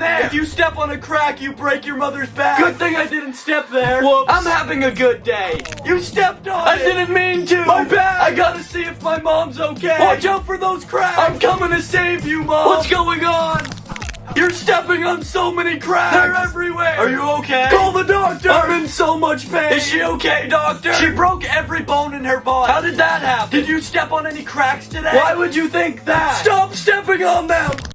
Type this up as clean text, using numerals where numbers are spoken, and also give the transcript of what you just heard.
there. If you step on a crack, you break your mother's back. Good thing I didn't step there. Whoops. I'm having a good day. You stepped on it. I didn't mean to. My bad. I gotta see if my mom's okay. Watch out for those cracks. I'm coming to save you, Mom. What's going on? You're stepping on so many cracks. They're everywhere. Are you okay? Call the doctor. I'm in so much pain. Is she okay, doctor? She broke every bone in her body. How did that happen? Did you step on any cracks today? Why would you think that? Stop stepping on them.